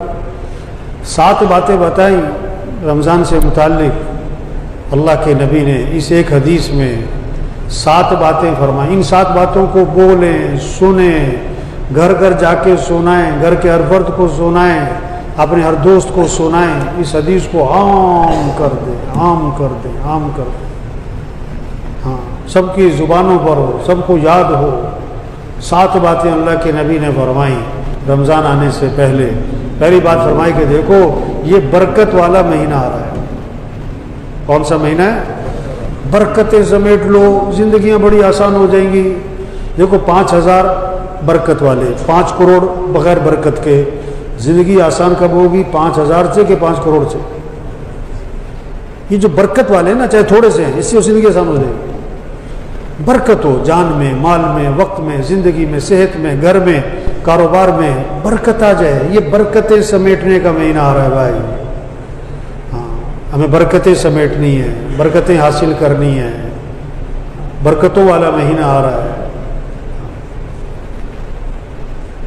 7 باتیں بتائیں رمضان سے متعلق اللہ کے نبی نے اس ایک حدیث میں 7 باتیں فرمائیں. ان 7 باتوں کو بولیں، سنیں، گھر گھر جا کے سنائیں، گھر کے ہر فرد کو سنائیں، اپنے ہر دوست کو سنائیں. اس حدیث کو عام کر دیں، عام کر دیں، عام کر دیں. ہاں، سب کی زبانوں پر ہو، سب کو یاد ہو. 7 باتیں اللہ کے نبی نے فرمائیں رمضان آنے سے پہلے. پہلی بات فرمائی کہ دیکھو یہ برکت والا مہینہ آ رہا ہے. کون سا مہینہ ہے؟ برکتیں سمیٹ لو، زندگیاں بڑی آسان ہو جائیں گی. دیکھو 5000 برکت والے، 5 کروڑ بغیر برکت کے. زندگی آسان کب ہوگی؟ 5000 سے کہ 5 کروڑ سے. یہ جو برکت والے ہیں نا، چاہے تھوڑے سے ہیں، اس سے زندگی آسان ہو جائے گی. برکت ہو جان میں، مال میں، وقت میں، زندگی میں، صحت میں، گھر میں، کاروبار میں برکت آ جائے. یہ برکتیں سمیٹنے کا مہینہ آ رہا ہے بھائی. ہاں، ہمیں برکتیں سمیٹنی ہیں، برکتیں حاصل کرنی ہیں. برکتوں والا مہینہ آ رہا ہے.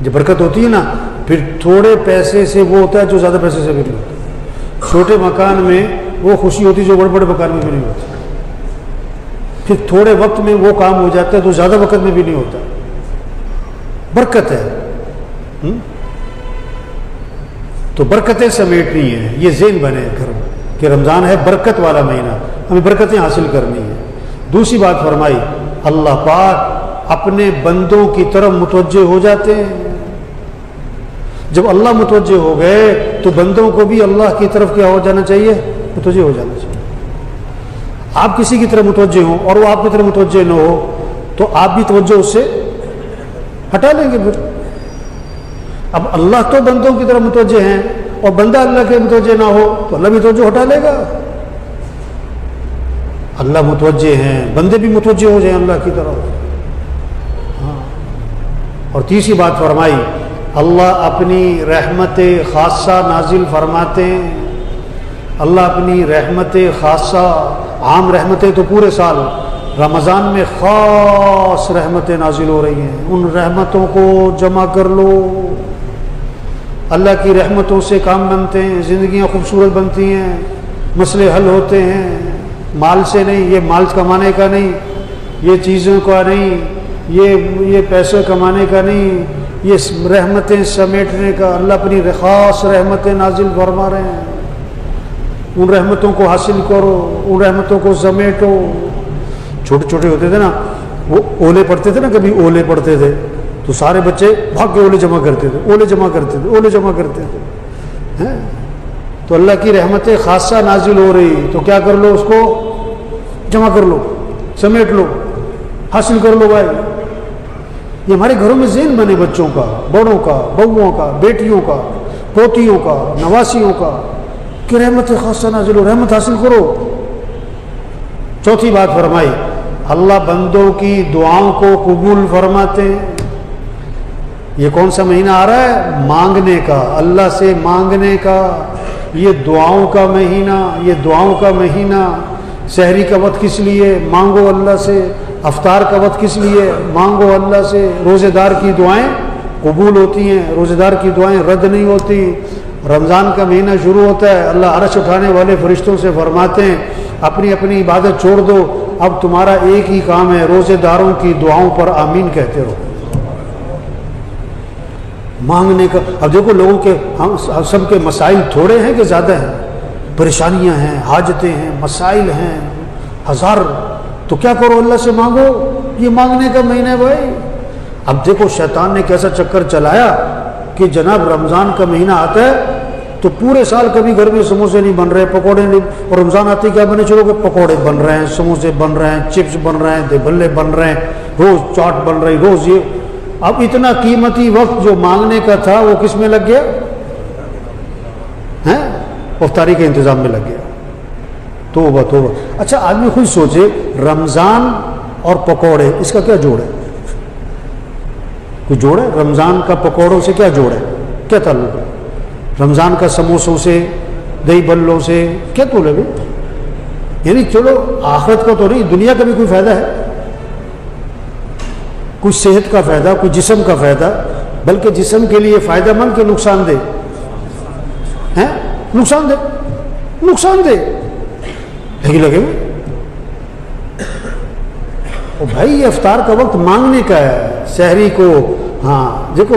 جب برکت ہوتی ہے نا، پھر تھوڑے پیسے سے وہ ہوتا ہے جو زیادہ پیسے سے بھی نہیں ہوتا. چھوٹے مکان میں وہ خوشی ہوتی ہے جو بڑے بڑے مکان میں بھی نہیں ہوتی. پھر تھوڑے وقت میں وہ کام ہو جاتا ہے جو زیادہ وقت میں بھی نہیں ہوتا. برکت ہے. تو برکتیں سمیٹنی ہیں. یہ ذہن بنے گھر میں کہ رمضان ہے برکت والا مہینہ، ہمیں برکتیں حاصل کرنی ہیں. دوسری بات فرمائی، اللہ پاک اپنے بندوں کی طرف متوجہ ہو جاتے ہیں. جب اللہ متوجہ ہو گئے تو بندوں کو بھی اللہ کی طرف کیا ہو جانا چاہیے؟ متوجہ ہو جانا چاہیے. آپ کسی کی طرف متوجہ ہوں اور وہ آپ کی طرف متوجہ نہ ہو تو آپ بھی توجہ اس سے ہٹا لیں گے. پھر اب اللہ تو بندوں کی طرف متوجہ ہیں اور بندہ اللہ کے متوجہ نہ ہو تو اللہ بھی توجہ ہٹا لے گا. اللہ متوجہ ہیں، بندے بھی متوجہ ہو جائیں اللہ کی طرف. ہاں. اور تیسری بات فرمائی، اللہ اپنی رحمت خاصہ نازل فرماتے ہیں. اللہ اپنی رحمت خاصہ، عام رحمتیں تو پورے سال، رمضان میں خاص رحمتیں نازل ہو رہی ہیں. ان رحمتوں کو جمع کر لو. اللہ کی رحمتوں سے کام بنتے ہیں، زندگیاں خوبصورت بنتی ہیں، مسئلے حل ہوتے ہیں. مال سے نہیں، یہ مال کمانے کا نہیں، یہ چیزوں کا نہیں، یہ پیسے کمانے کا نہیں، یہ رحمتیں سمیٹنے کا. اللہ اپنی خاص رحمتیں نازل فرما رہے ہیں. ان رحمتوں کو حاصل کرو، ان رحمتوں کو سمیٹو. چھوٹے چھوٹے ہوتے تھے نا، وہ اولے پڑھتے تھے نا، کبھی اولے پڑھتے تھے تو سارے بچے بھاگ کے اولے جمع کرتے تھے، اولے جمع کرتے تھے، اولے جمع کرتے تھے. تو اللہ کی رحمتیں خاصہ نازل ہو رہی تو کیا کر لو؟ اس کو جمع کر لو، سمیٹ لو، حاصل کر لو بھائی. یہ ہمارے گھروں میں ذہن بنے بچوں کا، بڑوں کا، بہوؤں کا، بیٹیوں کا، پوتیوں کا، نواسیوں کا کہ رحمت خاصہ نازل ہو، رحمت حاصل کرو. چوتھی بات فرمائی، اللہ بندوں کی دعاؤں کو قبول فرماتے ہیں. یہ کون سا مہینہ آ رہا ہے؟ مانگنے کا، اللہ سے مانگنے کا. یہ دعاؤں کا مہینہ، یہ دعاؤں کا مہینہ. سحری کا وقت کس لیے؟ مانگو اللہ سے. افطار کا وقت کس لیے؟ مانگو اللہ سے. روزے دار کی دعائیں قبول ہوتی ہیں، روزے دار کی دعائیں رد نہیں ہوتی. رمضان کا مہینہ شروع ہوتا ہے، اللہ عرش اٹھانے والے فرشتوں سے فرماتے ہیں اپنی اپنی عبادت چھوڑ دو، اب تمہارا ایک ہی کام ہے، روزے داروں کی دعاؤں پر آمین کہتے رہو. مانگنے کا. اب دیکھو لوگوں کے، ہم سب کے مسائل تھوڑے ہیں کہ زیادہ ہیں؟ پریشانیاں ہیں، حاجتیں ہیں، مسائل ہیں ہزار. تو کیا کرو؟ اللہ سے مانگو. یہ مانگنے کا مہینہ ہے بھائی. اب دیکھو شیطان نے کیسا چکر چلایا کہ جناب رمضان کا مہینہ آتا ہے تو پورے سال کبھی گھر میں سموسے نہیں بن رہے، پکوڑے نہیں، اور رمضان آتے کیا بنے چلو کہ پکوڑے بن رہے ہیں، سموسے بن رہے ہیں، چپس بن رہے ہیں، دبلے بن رہے ہیں، روز چاٹ بن رہی، روز یہ. اب اتنا قیمتی وقت جو مانگنے کا تھا وہ کس میں لگ گیا؟ افطاری کے انتظام میں لگ گیا. توبہ توبہ. اچھا آدمی خود سوچے، رمضان اور پکوڑے، اس کا کیا جوڑ ہے؟ کوئی جوڑ ہے؟ رمضان کا پکوڑوں سے کیا جوڑ ہے؟ کیا تعلق ہے؟ رمضان کا سموسوں سے، دہی بلوں سے کیا طول ہے؟ یعنی چلو آخرت کا تو نہیں، دنیا کا بھی کوئی فائدہ ہے؟ کوئی صحت کا فائدہ، کوئی جسم کا فائدہ، بلکہ جسم کے لیے فائدہ مند کہ نقصان دہ؟ نقصان دہ لیکن لگے ہوئے بھائی یہ افطار کا وقت مانگنے کا ہے، سحری کو. ہاں دیکھو،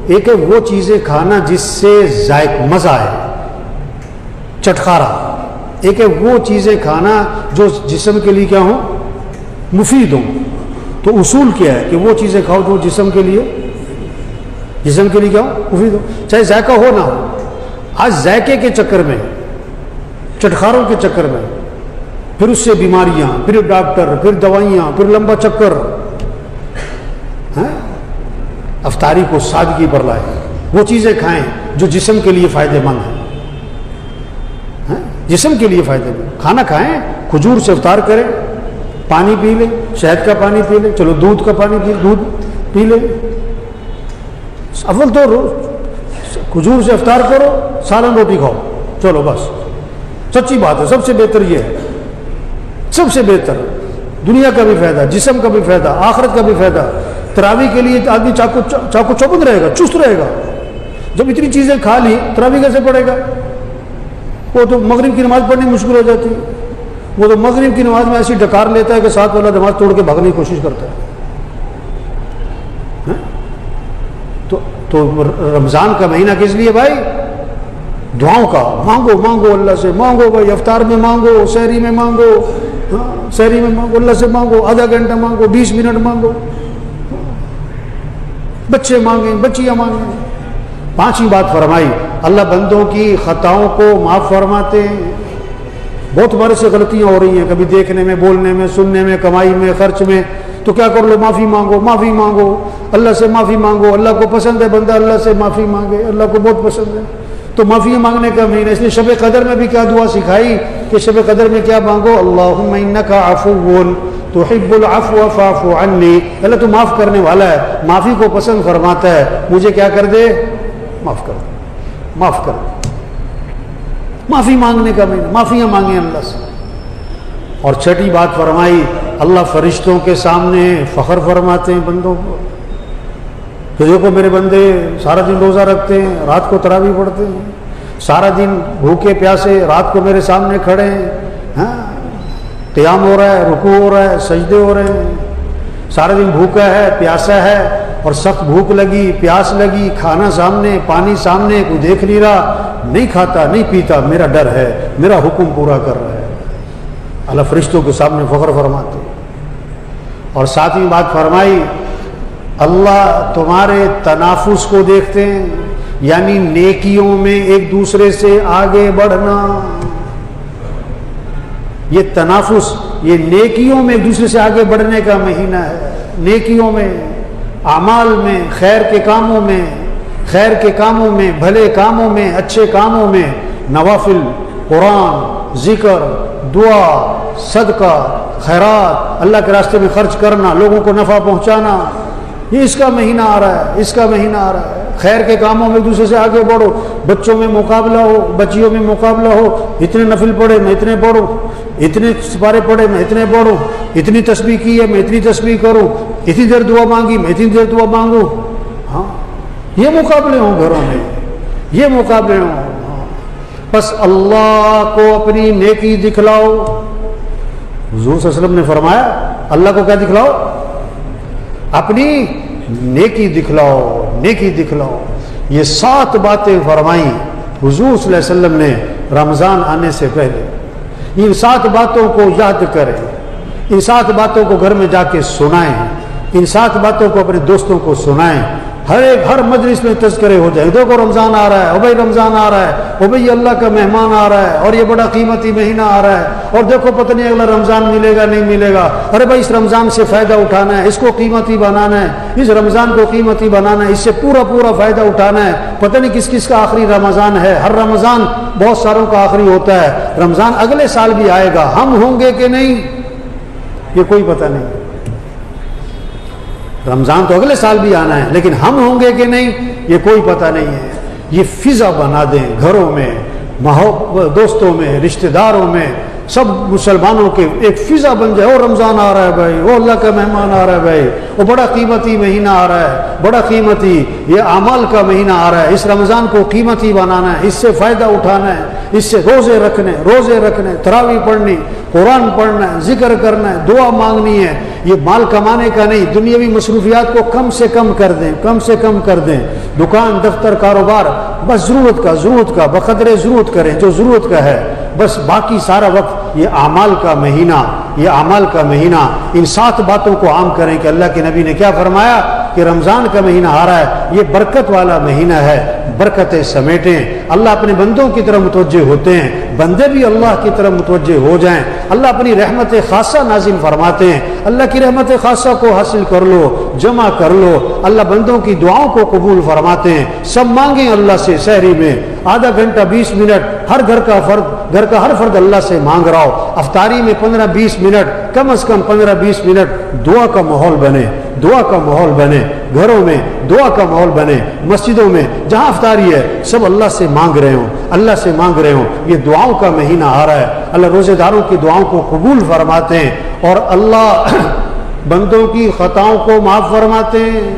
ایک ہے وہ چیزیں کھانا جس سے ذائقہ مزہ آئے، چٹخارا. ایک ہے وہ چیزیں کھانا جو جسم کے لیے کیا ہوں، مفید ہوں. تو اصول کیا ہے کہ وہ چیزیں کھاؤ جو جسم کے لیے کیا ہو، مفید ہو، چاہے ذائقہ ہو نہ ہو. آج ذائقے کے چکر میں، چٹخاروں کے چکر میں، پھر اس سے بیماریاں، پھر ڈاکٹر، پھر دوائیاں، پھر لمبا چکر. افطاری کو سادگی پر لائیں، وہ چیزیں کھائیں جو جسم کے لیے فائدہ مند ہیں. جسم کے لیے فائدہ مند کھانا کھائیں، کھجور سے افطار کریں، پانی پی لیں، شہد کا پانی پی لیں، چلو دودھ کا پانی دودھ پی لیں. اول تو کھجور سے افطار کرو، سالن روٹی کھاؤ، چلو بس. سچی بات ہے، سب سے بہتر یہ ہے، سب سے بہتر. دنیا کا بھی فائدہ، جسم کا بھی فائدہ، آخرت کا بھی فائدہ. تراویح کے لیے آدمی چاقو چوبند رہے گا، چست رہے گا. جب اتنی چیزیں کھا لی تراویح کیسے پڑھے گا؟ وہ تو مغرب کی نماز پڑھنی مشکل ہو جاتی ہے. وہ تو مغرب کی نماز میں ایسی ڈکار لیتا ہے کہ ساتھ والا نماز توڑ کے بھاگنے کی کوشش کرتا ہے. تو رمضان کا مہینہ کس لیے بھائی؟ دعاؤں کا. مانگو اللہ سے، مانگو بھائی، افطار میں مانگو، سحری میں مانگو، سحری میں مانگو، اللہ سے مانگو، آدھا گھنٹہ مانگو، 20 منٹ مانگو. بچے مانگیں، بچیاں مانگیں. 5ویں بات فرمائی، اللہ بندوں کی خطاؤں کو معاف فرماتے ہیں. بہت ہمارے سے غلطیاں ہو رہی ہیں، کبھی دیکھنے میں، بولنے میں، سننے میں، کمائی میں، خرچ میں. تو کیا کر لو؟ معافی مانگو، اللہ سے معافی مانگو. اللہ کو پسند ہے بندہ اللہ سے معافی مانگے، اللہ کو بہت پسند ہے. تو معافی مانگنے کا مہینہ، اس لیے شب قدر میں بھی کیا دعا سکھائی کہ شب قدر میں کیا مانگو؟ اللہم انک عفو تحب العفو فاعف عنی. اللہ تو معاف کرنے والا ہے، معافی کو پسند فرماتا ہے، مجھے کیا کر دے؟ معاف کر دے. معافی مانگنے کا مہینہ، معافیاں مانگیں اللہ سے. اور 6ٹھی بات فرمائی، اللہ فرشتوں کے سامنے فخر فرماتے ہیں بندوں کو کہ دیکھو میرے بندے سارا دن روزہ رکھتے ہیں، رات کو تراویح پڑھتے ہیں، سارا دن بھوکے پیاسے رات کو میرے سامنے کھڑے ہیں. قیام ہو رہا ہے، رکوع ہو رہا ہے، سجدے ہو رہے ہیں، سارا دن بھوکا ہے، پیاسا ہے، اور سخت بھوک لگی، پیاس لگی، کھانا سامنے، پانی سامنے، کوئی دیکھ نہیں رہا، نہیں کھاتا نہیں پیتا، میرا ڈر ہے، میرا حکم پورا کر رہا ہے. اللہ فرشتوں کے سامنے فخر فرماتے. اور 7ویں بات فرمائی، اللہ تمہارے تنافس کو دیکھتے ہیں، یعنی نیکیوں میں ایک دوسرے سے آگے بڑھنا. یہ تنافس، یہ نیکیوں میں ایک دوسرے سے آگے بڑھنے کا مہینہ ہے. نیکیوں میں، اعمال میں، خیر کے کاموں میں، بھلے کاموں میں، اچھے کاموں میں، نوافل، قرآن، ذکر، دعا، صدقہ، خیرات، اللہ کے راستے میں خرچ کرنا، لوگوں کو نفع پہنچانا. یہ اس کا مہینہ آ رہا ہے. خیر کے کاموں میں ایک دوسرے سے آگے بڑھو. بچوں میں مقابلہ ہو، بچیوں میں مقابلہ ہو، اتنے نفل پڑھے میں اتنے پڑھوں، اتنے سپارے پڑھے میں اتنے پڑھوں، اتنی تسبیح کی ہے میں اتنی تسبیح کروں، اتنی دیر دعا مانگی میں اتنی دیر دعا مانگوں. یہ مقابلے ہوں گھروں میں، یہ مقابلے ہوں. بس اللہ کو اپنی نیکی دکھلاؤ. حضور صلی اللہ علیہ وسلم نے فرمایا اللہ کو کیا دکھلاؤ؟ اپنی نیکی دکھلاؤ. یہ 7 باتیں فرمائیں حضور صلی اللہ علیہ وسلم نے رمضان آنے سے پہلے. ان 7 باتوں کو یاد کریں، ان 7 باتوں کو گھر میں جا کے سنائیں، ان 7 باتوں کو اپنے دوستوں کو سنائیں. ہر مجلس میں تذکرے ہو جائیں، دیکھو رمضان آ رہا ہے، بھائی رمضان آ رہا ہے، بھائی اللہ کا مہمان آ رہا ہے، اور یہ بڑا قیمتی مہینہ آ رہا ہے، اور دیکھو پتہ نہیں اگلا رمضان ملے گا نہیں ملے گا. ارے بھائی اس رمضان سے فائدہ اٹھانا ہے، اس کو قیمتی بنانا ہے، اس رمضان کو قیمتی بنانا ہے، اس سے پورا فائدہ اٹھانا ہے. پتہ نہیں کس کا آخری رمضان ہے. ہر رمضان بہت ساروں کا آخری ہوتا ہے. رمضان اگلے سال بھی آئے گا، ہم ہوں گے کہ نہیں یہ کوئی پتہ نہیں. رمضان تو اگلے سال بھی آنا ہے، لیکن ہم ہوں گے کہ نہیں یہ کوئی پتہ نہیں ہے. یہ فضا بنا دیں گھروں میں، دوستوں میں، رشتہ داروں میں. سب مسلمانوں کے ایک فضا بن جائے، او رمضان آ رہا ہے بھائی، او اللہ کا مہمان آ رہا ہے بھائی، وہ بڑا قیمتی مہینہ آ رہا ہے، بڑا قیمتی یہ اعمال کا مہینہ آ رہا ہے، اس رمضان کو قیمتی بنانا ہے، اس سے فائدہ اٹھانا ہے، اس سے روزے رکھنے، تراویح پڑھنی، قرآن پڑھنا ہے، ذکر کرنا ہے، دعا مانگنی ہے۔ یہ مال کمانے کا نہیں، دنیاوی مصروفیات کو کم سے کم کر دیں، دکان دفتر کاروبار بس ضرورت کا بقدر ضرورت کریں، جو ضرورت کا ہے بس، باقی سارا وقت یہ اعمال کا مہینہ ان 7 باتوں کو عام کریں کہ اللہ کے نبی نے کیا فرمایا کہ رمضان کا مہینہ آ رہا ہے، یہ برکت والا مہینہ ہے، برکتیں سمیٹیں، اللہ اپنے بندوں کی طرف متوجہ ہوتے ہیں، بندے بھی اللہ کی طرف متوجہ ہو جائیں، اللہ اپنی رحمت خاصہ نازل فرماتے ہیں، اللہ کی رحمت خاصہ کو حاصل کر لو، جمع کر لو، اللہ بندوں کی دعاؤں کو قبول فرماتے ہیں۔ سب مانگیں اللہ سے، سحری میں آدھا گھنٹہ 20 منٹ ہر گھر کا ہر فرد اللہ سے مانگ رہا ہو، افطاری میں 15-20 منٹ، کم از کم 15-20 منٹ دعا کا ماحول بنے، گھروں میں دعا کا ماحول بنے، مسجدوں میں جہاں افطاری ہے سب اللہ سے مانگ رہے ہوں، یہ دعاؤں کا مہینہ آ رہا ہے، اللہ روزے داروں کی دعاؤں کو قبول فرماتے ہیں، اور اللہ بندوں کی خطاؤں کو معاف فرماتے ہیں۔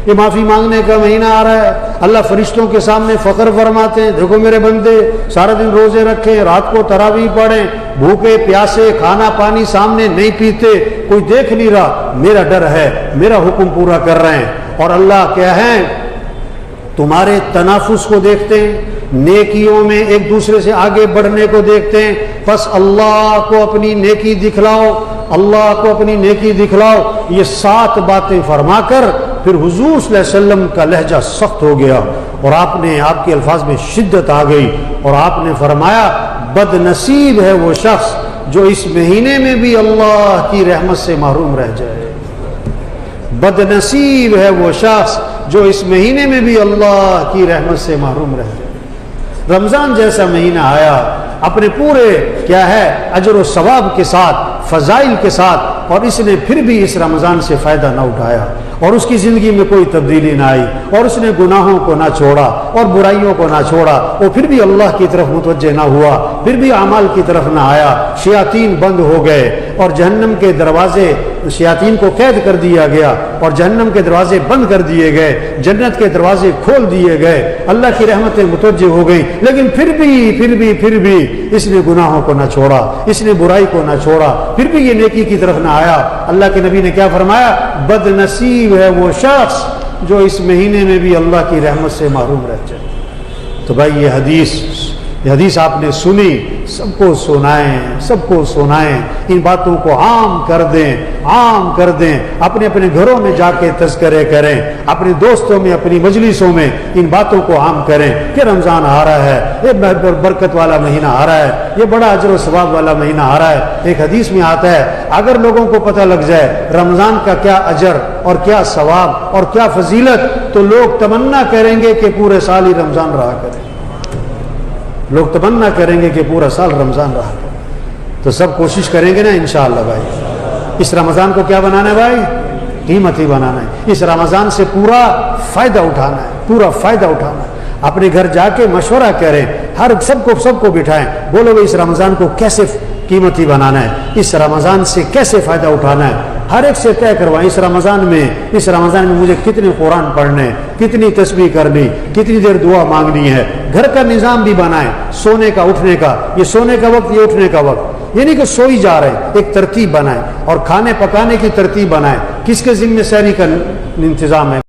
یہ معافی مانگنے کا مہینہ آ رہا ہے، اللہ فرشتوں کے سامنے فخر فرماتے ہیں، دیکھو میرے بندے سارا دن روزے رکھیں، رات کو تراویح پڑھیں، بھوکے پیاسے کھانا پانی سامنے نہیں پیتے، کوئی دیکھ نہیں رہا، میرا ڈر ہے، میرا حکم پورا کر رہے ہیں۔ اور اللہ کیا ہے، تمہارے تنافس کو دیکھتے ہیں، نیکیوں میں ایک دوسرے سے آگے بڑھنے کو دیکھتے ہیں، پس اللہ کو اپنی نیکی دکھلاؤ، یہ 7 باتیں فرما کر پھر حضور صلی اللہ علیہ وسلم کا لہجہ سخت ہو گیا، اور آپ کے الفاظ میں شدت آ گئی، اور آپ نے فرمایا بد نصیب ہے وہ شخص جو اس مہینے میں بھی اللہ کی رحمت سے محروم رہ جائے، بد نصیب ہے وہ شخص جو اس مہینے میں بھی اللہ کی رحمت سے محروم رہ جائے۔ رمضان جیسا مہینہ آیا، اپنے پورے کیا ہے اجر و ثواب کے ساتھ، فضائل کے ساتھ، اور اس نے پھر بھی اس رمضان سے فائدہ نہ اٹھایا، اور اس کی زندگی میں کوئی تبدیلی نہ آئی، اور اس نے گناہوں کو نہ چھوڑا اور برائیوں کو نہ چھوڑا، وہ پھر بھی اللہ کی طرف متوجہ نہ ہوا، پھر بھی اعمال کی طرف نہ آیا، شیاطین بند ہو گئے، اور جہنم کے دروازے، شیاطین کو قید کر دیا گیا، اور جہنم کے دروازے بند کر دیے گئے، جنت کے دروازے کھول دیے گئے، اللہ کی رحمتیں متوجہ ہو گئیں، لیکن پھر بھی اس نے گناہوں کو نہ چھوڑا، اس نے برائی کو نہ چھوڑا، پھر بھی یہ نیکی کی طرف نہ آیا۔ اللہ کے نبی نے کیا فرمایا، بد نصیب ہے وہ شخص جو اس مہینے میں بھی اللہ کی رحمت سے محروم رہ جائے۔ تو بھائی یہ حدیث آپ نے سنی، سب کو سنائیں، ان باتوں کو عام کر دیں، اپنے گھروں میں جا کے تذکرے کریں، اپنے دوستوں میں، اپنی مجلسوں میں ان باتوں کو عام کریں کہ رمضان آ رہا ہے، یہ برکت والا مہینہ آ رہا ہے، یہ بڑا اجر و ثواب والا مہینہ آ رہا ہے۔ ایک حدیث میں آتا ہے، اگر لوگوں کو پتہ لگ جائے رمضان کا کیا اجر اور کیا ثواب اور کیا فضیلت، تو لوگ تمنا کریں گے کہ پورے سال ہی رمضان رہا کریں، لوگ تمنا کریں گے کہ پورا سال رمضان رہا کریں۔ تو سب کوشش کریں گے نا انشاءاللہ بھائی، اس رمضان کو کیا بنانا ہے بھائی، قیمتی بنانا ہے، اس رمضان سے پورا فائدہ اٹھانا ہے، اپنے گھر جا کے مشورہ کریں، سب کو بٹھائیں، بولو بھائی اس رمضان کو کیسے قیمتی بنانا ہے، اس رمضان سے کیسے فائدہ اٹھانا ہے، ہر ایک سے طے کروائیں اس رمضان میں مجھے کتنے قرآن پڑھنے، کتنی تسبیح کرنی، کتنی دیر دعا مانگنی ہے، گھر کا نظام بھی بنائیں، سونے کا اٹھنے کا، یہ سونے کا وقت، یہ اٹھنے کا وقت، یہ نہیں کہ سوئی جا رہے، ایک ترتیب بنائیں، اور کھانے پکانے کی ترتیب بنائیں، کس کے ذمہ سحری کا انتظام ہے۔